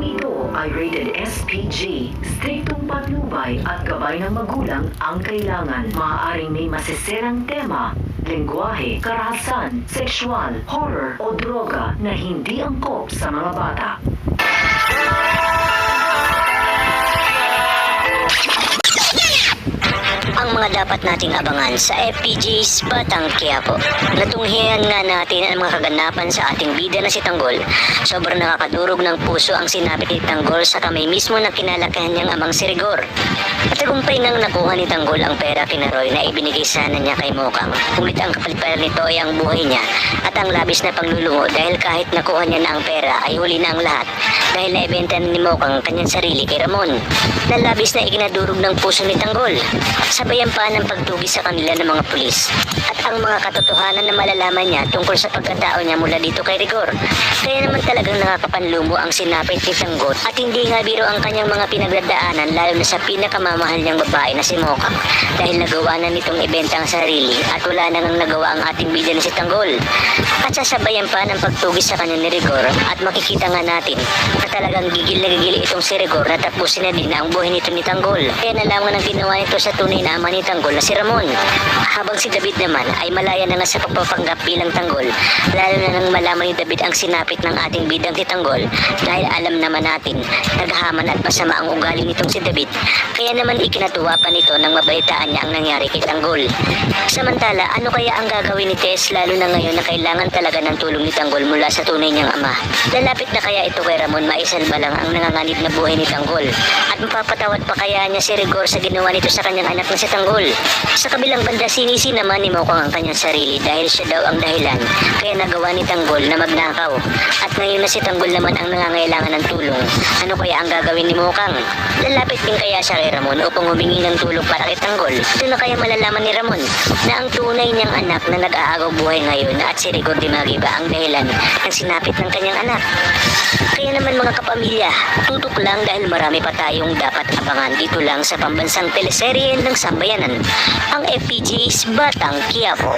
Programang ito ay rated SPG. Striktong patnubay at gabay ng magulang ang kailangan. Maaaring may masisirang tema, lengguwahe, karahasan, sexual, horror o droga na hindi angkop sa mga bata. Ang mga dapat nating abangan sa FPG's Batang Quiapo. Natunghian nga natin ang mga kaganapan sa ating bida na si Tanggol. Sobrang nakakadurog ng puso ang sinapit ni Tanggol sa kamay mismo na kinalakahan niyang amang si Rigor. At tagumpay nang nakuha ni Tanggol ang pera kina Roy na ibinigay sana niya kay Mokang. Ngunit ang kapalit nito ay ang buhay niya at ang labis na panglulungo dahil kahit nakuha niya na ang pera ay huli na ang lahat dahil naibenta ni Mokang kanyang sarili kay Ramon. Na labis na ikinadurog ng puso ni Tanggol. Sabayan pa ng pagtugi sa kanila ng mga pulis at ang mga katotohanan na malalaman niya tungkol sa pagkatao niya mula dito kay Rigor. Kaya naman talagang nakakapanlumo ang sinapit ni Tanggol at hindi nga biro ang kanyang mga pinagdadaanan lalo na sa pinakamamahal niyang babae na si Mokang dahil nagawa na nitong ibenta ang sarili at wala na nang nagawa ang ating bida na si Tanggol. At sasabayan pa ng pagtugi sa kanya ni Rigor at makikita nga natin na talagang gigil na gigil itong si Rigor na tapusin na din ang buhay nito ni Tanggol. Kaya nalaman ang ginawa nito sa tunay na ama ni Tanggol na si Ramon. Habang si David naman ay malaya na nga sa pagpapanggap bilang Tanggol, lalo na nang malaman ni David ang sinapit ng ating bidang si Tanggol dahil alam naman natin naghahaman at masama ang ugali nitong si David. Kaya naman ikinatuwa pa nito nang mabalitaan niya ang nangyari kay Tanggol. Samantala, ano kaya ang gagawin ni Tess lalo na ngayon na kailangan talaga ng tulong ni Tanggol mula sa tunay niyang ama? Lalapit na kaya ito kay Ramon maisalba lang ang nanganganib na buhay ni Tanggol? At mapapatawad pa kaya niya si Rigor sa ginawa nito sa kanyang anak na si Tanggol? Sa kabilang banda, sinisi naman ni Mokang ang kanyang sarili dahil siya daw ang dahilan kaya nagawa ni Tanggol na magnakaw. At ngayon na si Tanggol naman ang nangangailangan ng tulong, ano kaya ang gagawin ni Mokang? Lalapit din kaya siya kay Ramon upang humingi ng tulong para kay Tanggol? Ito na kaya malalaman ni Ramon na ang tunay niyang anak na nag-aagaw buhay ngayon at si Rigor Dimagiba ang dahilan ng sinapit ng kanyang anak. Kaya naman mga kapamilya, tutok lang dahil marami pa tayong dapat abangan dito lang sa pambansang teleserye ng Sambayanan, ang FPG's Batang Quiapo.